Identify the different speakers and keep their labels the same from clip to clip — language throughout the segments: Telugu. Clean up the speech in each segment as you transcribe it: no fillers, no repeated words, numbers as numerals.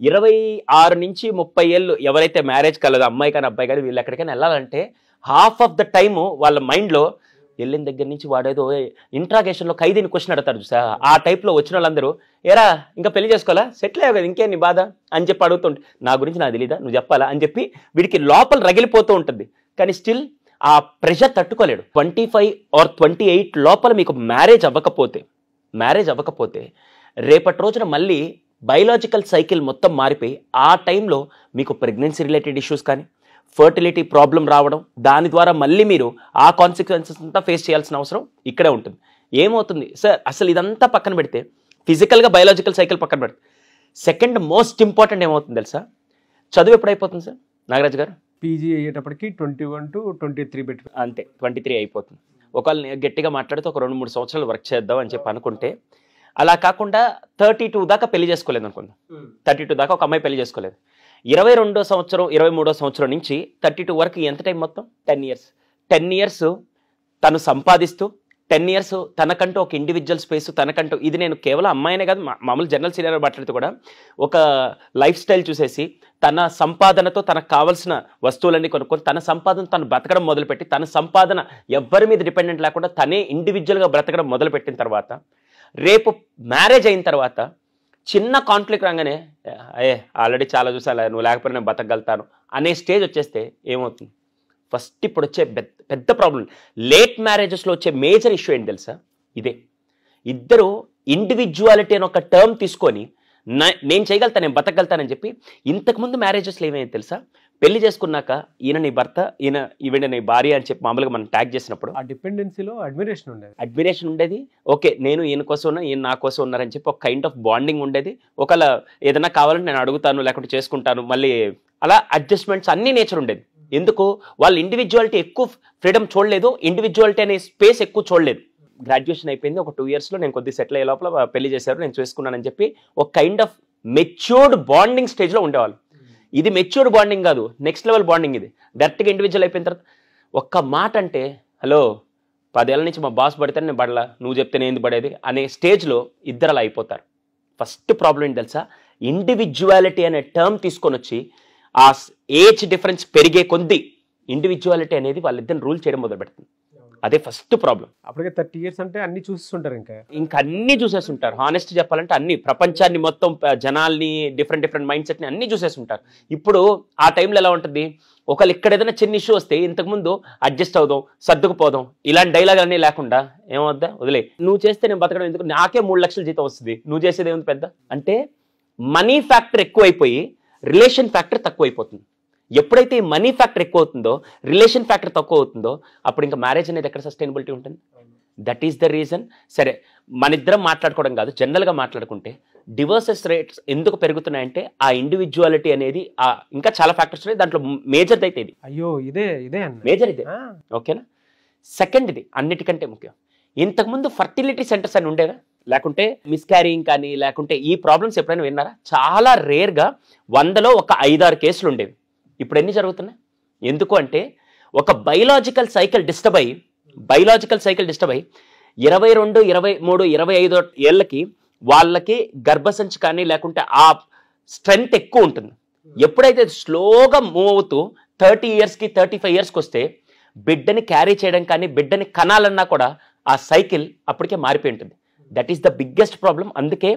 Speaker 1: 26 నుంచి 30 ఏళ్ళు ఎవరైతే మ్యారేజ్ కలదో అమ్మాయి కానీ అబ్బాయి కానీ వీళ్ళు ఎక్కడికైనా వెళ్ళాలంటే హాఫ్ ఆఫ్ ద టైము వాళ్ళ మైండ్లో వెళ్ళిన దగ్గర నుంచి వాడేదో ఇంట్రాగేషన్లో ఖైదీని క్వశ్చన్ అడతారు చూసా, ఆ టైప్లో వచ్చిన వాళ్ళందరూ ఏరా ఇంకా పెళ్లి చేసుకోవాలా, సెటిల్ అయ్యావు కదా ఇంకేం నీ బాధ అని చెప్పి అడుగుతుంటే నా గురించి నాకు తెలీదా నువ్వు చెప్పాలా అని చెప్పి వీడికి లోపల రగిలిపోతూ ఉంటుంది. కానీ స్టిల్ ఆ ప్రెషర్ తట్టుకోలేడు. 25 or 28 లోపల మీకు మ్యారేజ్ అవ్వకపోతే రేపటి రోజున మళ్ళీ బయలాజికల్ సైకిల్ మొత్తం మారిపోయి ఆ టైంలో మీకు ప్రెగ్నెన్సీ రిలేటెడ్ ఇష్యూస్ కానీ ఫర్టిలిటీ ప్రాబ్లం రావడం, దాని ద్వారా మళ్ళీ మీరు ఆ కాన్సిక్వెన్సెస్ అంతా ఫేస్ చేయాల్సిన అవసరం ఇక్కడే ఉంటుంది. ఏమవుతుంది సార్ అసలు ఇదంతా పక్కన పెడితే ఫిజికల్గా బయలాజికల్ సైకిల్ పక్కన పెడితే సెకండ్ మోస్ట్ ఇంపార్టెంట్ ఏమవుతుంది తెలుసా, చదువు ఎప్పుడైపోతుంది సార్ నాగరాజ్ గారు?
Speaker 2: పీజీ అయ్యేటప్పటికి 21 to 23 పెట్టి
Speaker 1: అంతే 23 అయిపోతుంది. ఒకవేళ గట్టిగా మాట్లాడితే ఒక 2-3 సంవత్సరాలు వర్క్ చేద్దాం అని చెప్పి అనుకుంటే, అలా కాకుండా 32 దాకా పెళ్లి చేసుకోలేదు అనుకుందాం. 32 దాకా ఒక అమ్మాయి పెళ్లి చేసుకోలేదు. 22వ సంవత్సరం 23వ సంవత్సరం నుంచి 32 వరకు ఎంత టైం మొత్తం? 10 ఇయర్స్ తను సంపాదిస్తూ 10 ఇయర్స్ తనకంటూ ఒక ఇండివిజువల్ స్పేస్ తనకంటూ, ఇది నేను కేవలం అమ్మాయినే కాదు మామూలు జనరల్ సీనియర్ మాట్లాడితే కూడా ఒక లైఫ్ స్టైల్ చూసేసి తన సంపాదనతో తనకు కావాల్సిన వస్తువులన్నీ కొనుక్కొని తన సంపాదన తను బ్రతకడం మొదలుపెట్టి తన సంపాదన ఎవ్వరి మీద డిపెండెంట్ లేకుండా తనే ఇండివిజువల్గా బ్రతకడం మొదలుపెట్టిన తర్వాత రేపు మ్యారేజ్ అయిన తర్వాత చిన్న కాన్ఫ్లిక్ట్ రాగానే ఆల్రెడీ చాలా చూసాను నువ్వు లేకపోతే నేను బతకగలుగుతాను అనే స్టేజ్ వచ్చేస్తే ఏమవుతుంది? ఫస్ట్ ఇప్పుడు వచ్చే పెద్ద ప్రాబ్లం లేట్ మ్యారేజెస్లో వచ్చే మేజర్ ఇష్యూ ఏంటి తెలుసా? ఇదే. ఇద్దరు ఇండివిజువాలిటీ అని ఒక టర్మ్ తీసుకొని నేను చేయగలుగుతాను నేను బతకగలుగుతానని చెప్పి ఇంతకుముందు మ్యారేజెస్లో ఏమైంది తెలుసా, పెళ్లి చేసుకున్నాక ఈయన నీ భర్త ఈవిడ నీ భార్య అని చెప్పి మామూలుగా మనం ట్యాగ్ చేసినప్పుడు
Speaker 2: ఆ డిపెండెన్సీలో
Speaker 1: అడ్మిరేషన్ ఉండేది. ఓకే నేను ఈయన కోసం ఉన్నా ఈయన నా కోసం ఉన్నారని చెప్పి ఒక కైండ్ ఆఫ్ బాండింగ్ ఉండేది. ఒకవేళ ఏదైనా కావాలంటే నేను అడుగుతాను లేకుంటే చేసుకుంటాను మళ్ళీ అలా అడ్జస్ట్మెంట్స్ అన్ని నేచర్ ఉండేది. ఎందుకు? వాళ్ళు ఇండివిజువాలిటీ ఎక్కువ ఫ్రీడమ్ చూడలేదు, ఇండివిజువాలిటీ అనే స్పేస్ ఎక్కువ చూడలేదు. గ్రాడ్యుయేషన్ అయిపోయింది, ఒక 2 ఇయర్స్లో నేను కొద్దిగా సెటిల్ అయ్యే లోపల పెళ్లి చేశారు, నేను చేసుకున్నానని చెప్పి ఒక కైండ్ ఆఫ్ మెచ్యూర్డ్ బాండింగ్ స్టేజ్లో ఉండేవాళ్ళు. ఇది మెచ్యూర్డ్ బాండింగ్ కాదు, నెక్స్ట్ లెవెల్ బాండింగ్. ఇది డైరెక్ట్గా ఇండివిజువల్ అయిపోయిన తర్వాత ఒక్క మాట అంటే హలో 10 ఏళ్ళ నుంచి మా బాస్ పడితే నేను పడలా, నువ్వు చెప్తే నేను పడేది అనే స్టేజ్లో ఇద్దరు అలా అయిపోతారు. ఫస్ట్ ప్రాబ్లం ఏంటి తెలుసా, ఇండివిజువాలిటీ అనే టర్మ్ తీసుకొని వచ్చి ఆ ఏజ్ డిఫరెన్స్ పెరిగే కొద్దీ ఇండివిజువాలిటీ అనేది వాళ్ళిద్దరిని రూల్ చేయడం మొదలు పెడుతుంది. అదే ఫస్ట్ ప్రాబ్లం.
Speaker 2: అప్పటికే 30 years అంటే అన్ని చూస్తుంటారు,
Speaker 1: ఇంకా అన్ని చూసేస్తుంటారు. హానెస్ట్ చెప్పాలంటే అన్ని ప్రపంచాన్ని మొత్తం జనాల్ని డిఫరెంట్ మైండ్ సెట్ని అన్ని చూసేస్తుంటారు. ఇప్పుడు ఆ టైంలో ఎలా ఉంటుంది, ఒకళ్ళు ఇక్కడ ఏదైనా చిన్న ఇష్యూ వస్తే ఇంతకుముందు అడ్జస్ట్ అవుదాం సర్దుకుపోదాం ఇలాంటి డైలాగ్ అన్నీ లేకుండా ఏమవుద్దా వదిలే నువ్వు చేస్తే నేను బతకడం ఎందుకు, నాకే 3 లక్షల జీతం వస్తుంది నువ్వు చేసేది ఏముంది పెద్ద అంటే మనీ ఫ్యాక్టర్ ఎక్కువైపోయి రిలేషన్ ఫ్యాక్టర్ తక్కువైపోతుంది. ఎప్పుడైతే ఈ మనీ ఫ్యాక్టర్ ఎక్కువ అవుతుందో రిలేషన్ ఫ్యాక్టర్ తక్కువ అవుతుందో అప్పుడు ఇంకా మ్యారేజ్ అనేది ఎక్కడ సస్టైనబిలిటీ ఉంటుంది? That is the reason. సరే మన ఇద్దరం మాట్లాడుకోవడం కాదు, జనరల్గా మాట్లాడుకుంటే డివోర్సెస్ రేట్స్ ఎందుకు పెరుగుతున్నాయంటే ఆ ఇండివిజువాలిటీ అనేది ఇంకా చాలా ఫ్యాక్టర్స్ ఉన్నాయి, దాంట్లో మేజర్ అయితే ఇది.
Speaker 2: అయ్యో ఇదే
Speaker 1: మేజర్ ఇదే. ఓకేనా? సెకండ్ ఇది అన్నిటికంటే ముఖ్యం, ఇంతకుముందు ఫర్టిలిటీ సెంటర్స్ అని ఉండేవా, లేకుంటే మిస్క్యారింగ్ కానీ లేకుంటే ఈ ప్రాబ్లమ్స్ ఎప్పుడైనా విన్నారా? చాలా రేర్గా 100లో ఒక 5-6 కేసులు ఉండేవి. ఇప్పుడు ఎన్ని జరుగుతున్నాయి? ఎందుకు అంటే ఒక బయలాజికల్ సైకిల్ డిస్టర్బ్ అయ్యి 22, 23, 25 ఏళ్ళకి వాళ్ళకి గర్భసంచి కానీ లేకుంటే ఆ స్ట్రెంగ్త్ ఎక్కువ ఉంటుంది. ఎప్పుడైతే స్లోగా మూవ్ అవుతూ 30 yearsకి 35 yearsకి వస్తే బిడ్డని క్యారీ చేయడం కానీ బిడ్డని కనాలన్నా కూడా ఆ సైకిల్ అప్పటికే మారిపోయి ఉంటుంది. That is the biggest problem. అందుకే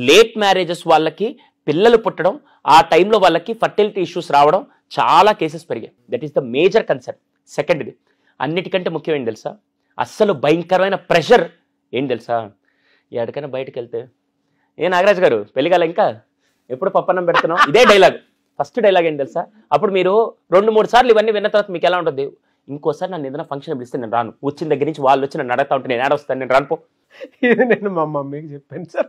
Speaker 1: లేట్ మ్యారేజెస్ వాళ్ళకి పిల్లలు పుట్టడం, ఆ టైంలో వాళ్ళకి ఫర్టిలిటీ ఇష్యూస్ రావడం చాలా కేసెస్ పెరిగాయి. That is the major concern. Second ఇది అన్నిటికంటే ముఖ్యం ఏంటి తెలుసా, అస్సలు భయంకరమైన ప్రెషర్ ఏంటి తెలుసా, ఎక్కడికైనా బయటకు వెళ్తే నాగరాజు గారు పెళ్ళిగాల ఇంకా ఎప్పుడు పప్పన్నం పెడుతున్నాం ఇదే డైలాగ్. ఫస్ట్ డైలాగ్ ఏంటి తెలుసా, అప్పుడు మీరు 2-3 సార్లు ఇవన్నీ విన్న తర్వాత మీకు ఎలా ఉంటుంది, ఇంకోసారి నన్ను ఏదైనా ఫంక్షన్ పిలిస్తే నేను రాను, వచ్చిన దగ్గర నుంచి వాళ్ళు వచ్చి నన్ను అడగతా ఉంటే నేను ఏడొస్తాను, నేను రానుపో.
Speaker 2: ఇది నేను మా మమ్మీకి చెప్పాను సార్.